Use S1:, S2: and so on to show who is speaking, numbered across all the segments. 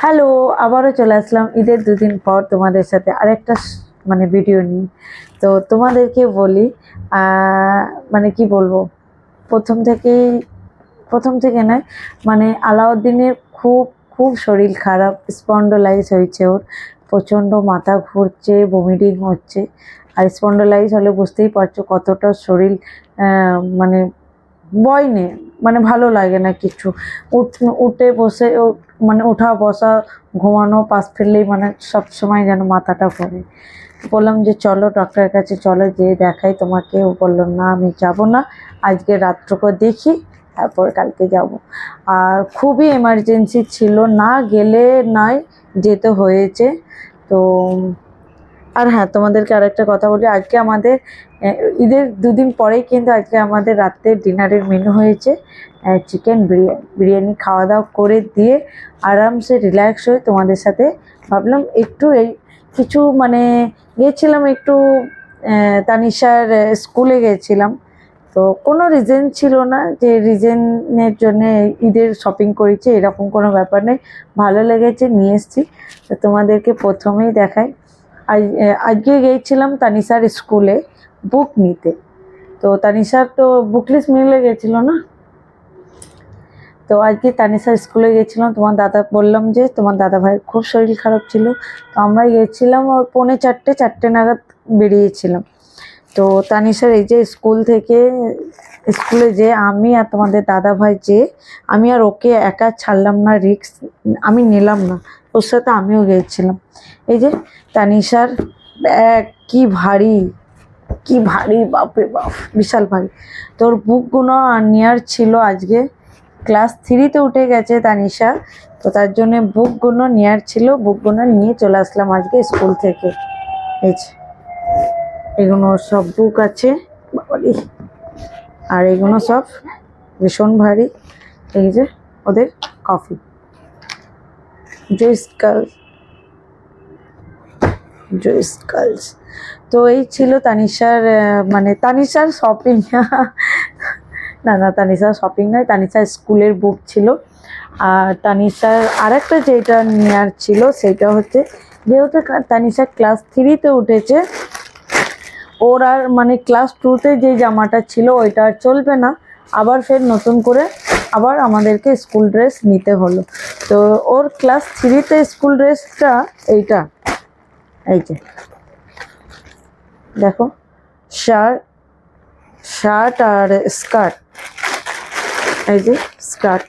S1: Hello, আবারও চলে আসলাম ঈদের দুদিন পর তোমাদের সাথে আরেকটা মানে ভিডিও নিয়ে। তো তোমাদেরকে বলি, মানে কি বলবো, প্রথম থেকেই প্রথম থেকে নয়, মানে আলাউদ্দিনের খুব খুব শরীর খারাপ, স্পন্ডোলাইজ হয়েছে ওর। প্রচণ্ড মাথা ঘুরছে, বমিটিং হচ্ছে। আর স্পন্ডোলাইজ হলে বুঝতেই পারছো কতটা শরীর মানে বয় নেই, মানে ভালো লাগে না কিছু। উঠে বসে ও মানে ওঠা বসা, ঘুমানো পাশ ফেললেই মানে সব সময় যেন মাথাটা ঘোরে। বললাম যে চলো ডক্টরের কাছে, চলো যেয়ে দেখাই তোমাকে। ও বললো না আমি যাব না, আজকে রাত্রকে দেখি, তারপর কালকে যাব। আর খুবই এমার্জেন্সি ছিল, না গেলে নয়, যেতে হয়েছে। তো আর হ্যাঁ, তোমাদেরকে আরেকটা কথা বলি, আজকে আমাদের ঈদের দুদিন পরেই কিন্তু আজকে আমাদের রাত্রের ডিনারের মেনু হয়েছে চিকেন বিরিয়ানি। খাওয়া দাওয়া করে দিয়ে আরামসে রিল্যাক্স হয়ে তোমাদের সাথে ভাবলাম একটু এই কিছু মানে গিয়েছিলাম একটু তানিশার স্কুলে গিয়েছিলাম। তো কোনো রিজন ছিল না যে রিজনের জন্যে ঈদের শপিং করেছি, এরকম কোনো ব্যাপার নেই। ভালো লেগেছে, নিয়ে এসেছি। তো তোমাদেরকে প্রথমেই দেখাই। আজকে গিয়েছিলাম তানিশার স্কুলে বুক নিতে। তো তানিশার তো বুক লিস্ট মিলে গেছিলো না, তো আজকে তানিশার স্কুলে গেছিলাম। তোমার দাদা বললাম যে তোমার দাদা ভাইয়ের খুব শরীর খারাপ ছিল, তো আমরা গিয়েছিলাম ওর পৌনে চারটে নাগাদ বেরিয়েছিলাম। তো তানিশার এই যে স্কুল থেকে স্কুলে যে আমি আর তোমাদের দাদা ভাই যে, আমি আর ওকে একা ছাড়লাম না, রিস্ক আমি নিলাম না, ওর সাথে আমিও গিয়েছিলাম। এই যে তানিশার ব্যাগ কি ভারী, কি ভারী, বাপরে বাপ, বিশাল ভারী। তোর বুকগুলো নেওয়ার ছিল আজকে। ক্লাস 3-তে উঠে গেছে তানিশা, তো তার জন্য বুকগুলো নেওয়ার ছিল, বুকগুলো নিয়ে চলে আসলাম আজকে স্কুল থেকে। এই যে এগুলো সব বুক আছে, বাবারি, আর এগুলো সব ভীষণ ভারী। এই যে ওদের কফি, জুইস গার্লস। তো এই ছিল তানিশার মানে তানিশার শপিং। না তানিশার শপিং নয়, তানিশার স্কুলের বুক ছিল। আর তানিশার আরেকটা যেটা নেওয়ার ছিল সেটা হচ্ছে, যেহেতু তানিশা ক্লাস 3-তে উঠেছে, ওর আর মানে ক্লাস 2-তে যে জামাটা ছিল ওইটা আর চলবে না, আবার ফের নতুন করে আবার আমাদেরকে স্কুল ড্রেস নিতে হলো। তো ওর ক্লাস 3-তে স্কুল ড্রেসটা এইটা, এই যে দেখো, শার্ট আর স্কার্ট, এই যে স্কার্ট।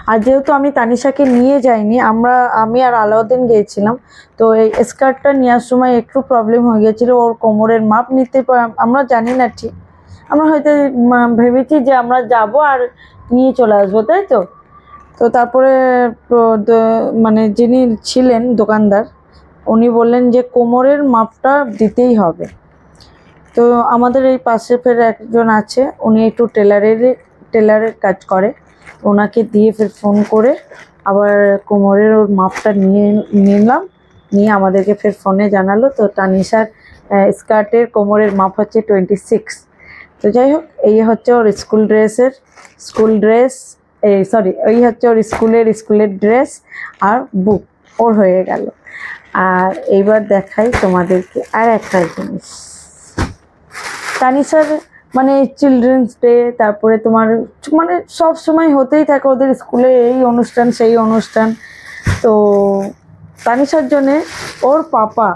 S1: আর যেহেতু আমি তানিশাকে নিয়ে যাইনি, আমি আর আলাউদ্দিন গিয়েছিলাম, তো এই স্কার্টটা নেওয়ার সময় একটু প্রবলেম হয়ে গেছিলো। ওর কোমরের মাপ নিতে আমরা জানি না ঠিক, আমরা হয়তো ভেবেছি যে আমরা যাব আর নিয়ে চলে আসবো, তাই তো। তো তারপরে মানে যিনি ছিলেন দোকানদার, উনি বললেন যে কোমরের মাপটা দিতেই হবে। তো আমাদের এই পাশে ফের একজন আছে, উনি একটু টেলারের কাজ করে, ওনাকে দিয়ে ফের ফোন করে আবার কোমরের ওর মাপটা নিলাম, নিয়ে আমাদেরকে ফের ফোনে জানালো। তো তানিশার স্কার্টের কোমরের মাপ হচ্ছে 26। তো যাই হোক, এই হচ্ছে ওর স্কুল ড্রেস, এই হচ্ছে ওর স্কুলের ড্রেস আর বুক ওর হয়ে গেল। আর এইবার দেখাই তোমাদেরকে আর একটা জিনিস। তানিশার মানে চিলড্রেন্স ডে, তারপরে তোমার মানে সব সময় হতেই থাকে ওদের স্কুলে এই অনুষ্ঠান সেই অনুষ্ঠান। তো তানিশার জন্যে ওর পাপা,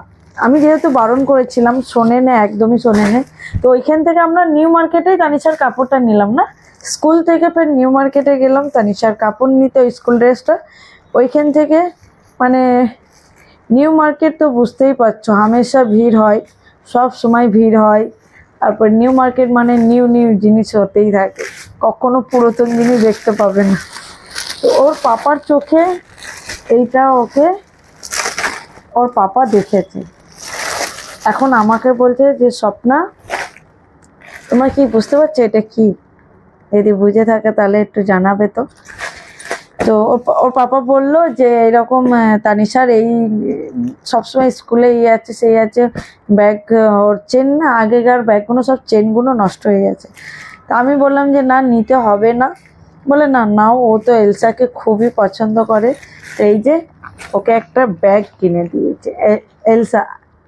S1: আমি যেহেতু বারণ করেছিলাম, শোনে না, একদমই শোনে না। তো ওইখান থেকে আমরা নিউ মার্কেটেই তানিশার কাপড়টা নিলাম না, স্কুল থেকে ফের নিউ মার্কেটে গেলাম তানিশার কাপড় নিতে, ওই স্কুল ড্রেসটা। ওইখান থেকে মানে নিউ মার্কেট তো বুঝতেই পারছো হামেশা ভিড় হয়, সব সময় ভিড় হয়। তারপর নিউ মার্কেট মানে নিউ জিনিস হতেই থাকে, কখনো পুরাতন জিনিস দেখতে পাবে না। তো ওর পাপার চোখে এইটা ওর পাপা দেখেছে, এখন আমাকে বলছে যে স্বপ্না তোমার কি বুঝতে পারছো এটা কি? যদি বুঝে থাকে তাহলে একটু জানাবে তো। তো ওর পাপা বলল যে এরকম তানিশার এই সবসময় স্কুলে আছে সেই আছে, ব্যাগ ওর চেন না, আগেকার ব্যাগগুলো সব চেনগুলো নষ্ট হয়ে গেছে। তা আমি বললাম যে না, নিতে হবে না, বলে না নাও, ও তো এলসাকে খুবই পছন্দ করে। তো এই যে ওকে একটা ব্যাগ কিনে দিয়েছে এলসা।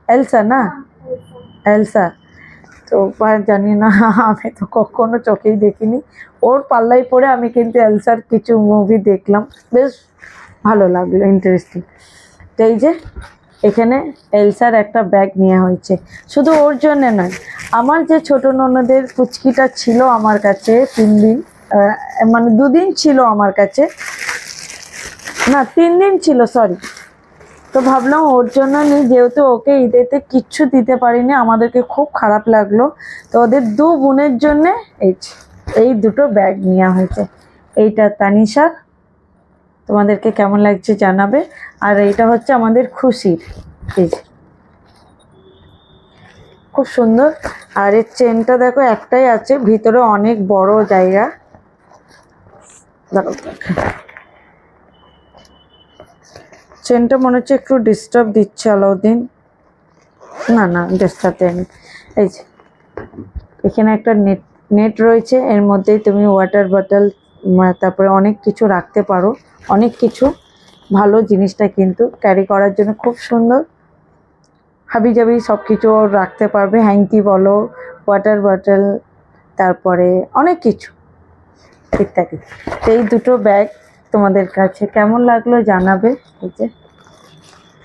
S1: এলসা না, এলসা। তো জানি না, আমি তো কখনো চোখেই দেখিনি। ওর পাল্লায় পড়ে আমি কিন্তু এলসার কিছু মুভি দেখলাম, বেশ ভালো লাগলো, ইন্টারেস্টিং। তো এই যে এখানে এলসার একটা ব্যাগ নেওয়া হয়েছে, শুধু ওর জন্য নয়, আমার যে ছোট ননদের পুচকিটা ছিল আমার কাছে 3 দিন, মানে 2 দিন ছিল আমার কাছে, না 3 দিন ছিল, সরি। তো ভাবলাম ওর জন্য নিই, যেহেতু ওকে ঈদেতে কিচ্ছু দিতে পারিনি, আমাদেরকে খুব খারাপ লাগলো। তো ওদের 2 বোনের জন্যে এই দুটো ব্যাগ নেওয়া হয়েছে। এইটা তানিশার, তোমাদেরকে কেমন লাগছে জানাবে। আর এইটা হচ্ছে আমাদের খুশির, এই যে খুব সুন্দর। আর এর চেনটা দেখো একটাই আছে, ভিতরে অনেক বড় জায়গা। চেনটা মনে হচ্ছে একটু ডিস্টার্ব দিচ্ছে আলাউদ্দিন, না না ডিস্টার্ব দেয়নি। এই যে এখানে একটা নেট নেট রয়েছে, এর মধ্যেই তুমি ওয়াটার বটল, তারপরে অনেক কিছু রাখতে পারো, অনেক কিছু ভালো। জিনিসটা কিন্তু ক্যারি করার জন্য খুব সুন্দর, হাবিজাবি সব কিছু রাখতে পারবে, হ্যাঙ্কি বলো, ওয়াটার বটল, তারপরে অনেক কিছু ইত্যাদি। এই দুটো ব্যাগ তোমাদের কাছে কেমন লাগলো জানাবে। এই যে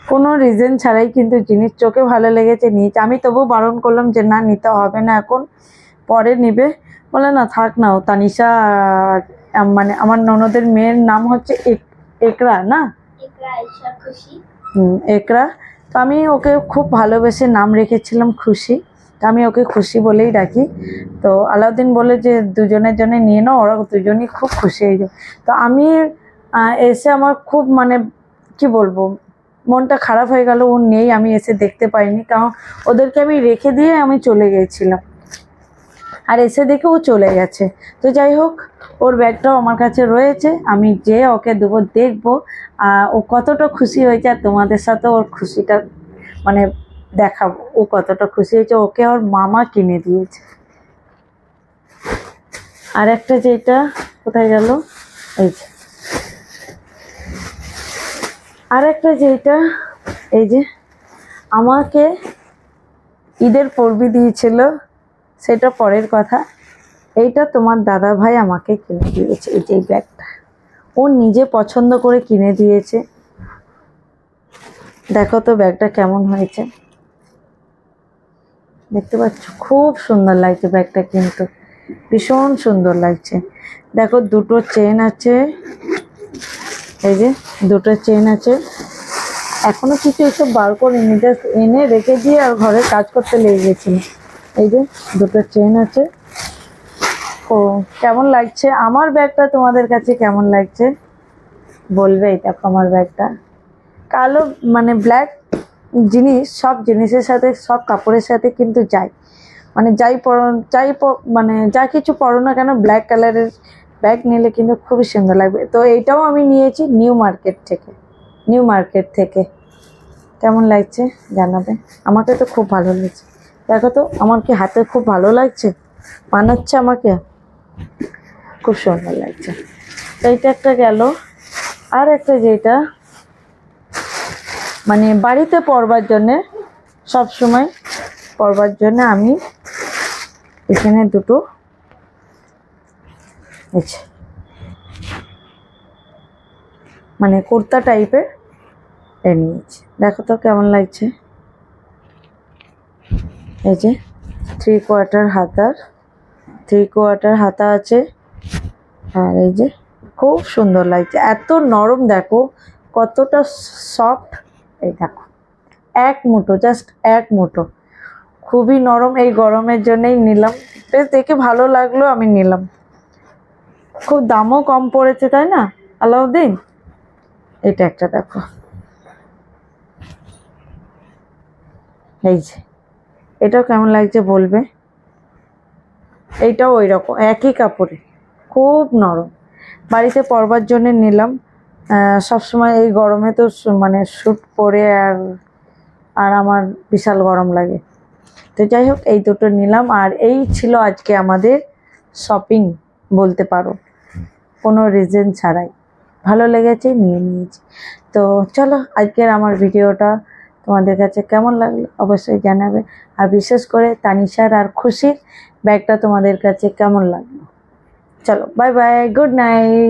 S1: কোনো রিজন ছাড়াই কিন্তু জিনিস চোখে ভালো লেগেছে নিয়েছে। আমি তবু বারণ করলাম যে না নিতে হবে না, এখন পরে নিবে। বলে না থাক না, ও তানিশা, মানে আমার ননদের মেয়ের নাম হচ্ছে একরা না, একরা। তো আমি ওকে খুব ভালোবেসে নাম রেখেছিলাম খুশি, তো আমি ওকে খুশি বলেই ডাকি। তো আলাউদ্দিন বলে যে দুজনের জন্য নিয়ে নাও, ওরা দুজনই খুব খুশি হয়ে যায়। তো আমি এসে আমার খুব মানে কি বলবো, মনটা খারাপ হয়ে গেল, ও নেই, আমি এসে দেখতে পাইনি, কারণ ওদেরকে আমি রেখে দিয়ে আমি চলে গিয়েছিলাম, আর এসে দেখে ও চলে গেছে। তো যাই হোক, ওর ব্যাগটাও আমার কাছে রয়েছে, আমি যে ওকে দেবো দেখবো ও কতটা খুশি হয়েছে, আর তোমাদের সাথে ওর খুশিটা মানে দেখাবো ও কতটা খুশি হয়েছে। ওকে ওর মামা কিনে দিয়েছে। আর একটা যেটা কোথায় গেল, এই যে আর একটা যেটা, এই যে আমাকে ঈদের পরবি দিয়েছিল, সেটা পরের কথা। এইটা তোমার দাদা ভাই আমাকে কিনে দিয়েছে, এই যে ব্যাগটা ও নিজে পছন্দ করে কিনে দিয়েছে। দেখো তো ব্যাগটা কেমন হয়েছে, দেখতে পাচ্ছ খুব সুন্দর লাগছে ব্যাগটা, কিন্তু ভীষণ সুন্দর লাগছে। দেখো দুটো চেন আছে, এই যে দুটো চেন আছে, এখনো কিছু এসব বার করিনি, জাস্ট এনে রেখে দিয়ে আর ঘরে কাজ করতে লেগে গেছিলাম। এই যে দুটো চেন আছে। ও কেমন লাগছে আমার ব্যাগটা, তোমাদের কাছে কেমন লাগছে বলবে। এই দেখো আমার ব্যাগটা কালো, মানে ব্ল্যাক জিনিস সব জিনিসের সাথে, সব কাপড়ের সাথে কিন্তু যায়, মানে মানে যা কিছু পরো না কেন, ব্ল্যাক কালারের ব্যাগ নিলে কিন্তু খুবই সুন্দর লাগবে। তো এইটাও আমি নিয়েছি নিউ মার্কেট থেকে, নিউ মার্কেট থেকে। কেমন লাগছে জানাবে, আমাকে তো খুব ভালো লাগছে। দেখো তো আমার কি হাতে খুব ভালো লাগছে, মানাচ্ছে আমাকে, খুব সুন্দর লাগছে। তো এইটা একটা গেল। আর একটা যেটা মানে বাড়িতে পরবার জন্যে, সব সময় পরবার জন্য আমি এখানে দুটো মানে কুর্তা টাইপের এ নিয়েছি। দেখো তো কেমন লাগছে, এই যে 3/4 হাতার, 3/4 হাতা আছে। আর এই যে খুব সুন্দর লাগছে, এত নরম, দেখো কতটা সফট। এই দেখো এক মুঠো, জাস্ট এক মুঠো, খুবই নরম। এই গরমের জন্যই নিলাম, বেশ দেখে ভালো লাগলো, আমি নিলাম। খুব দামও কম পড়েছে তাই না আলাউদ্দিন। এটা একটা দেখো, এই যে এটাও কেমন লাগছে বলবে। এইটাও ওই রকম একই কাপড়ে, খুব নরম, বাড়িতে পরবার জন্য নিলাম। সবসময় এই গরমে তো মানে স্যুট পরে আর আর আমার বিশাল গরম লাগে। তো যাই হোক এই দুটো নিলাম, আর এই ছিল আজকে আমাদের শপিং বলতে পারো। কোনো রিজন ছাড়াই, ভালো লেগেছে নিয়ে নিয়েছি। তো চলো আজকের আমার ভিডিওটা তোমাদের কাছে কেমন লাগলো অবশ্যই জানাবে, আর বিশেষ করে তানিশার আর খুশির ব্যাগটা তোমাদের কাছে কেমন লাগলো। চলো বাই বাই, গুড নাইট।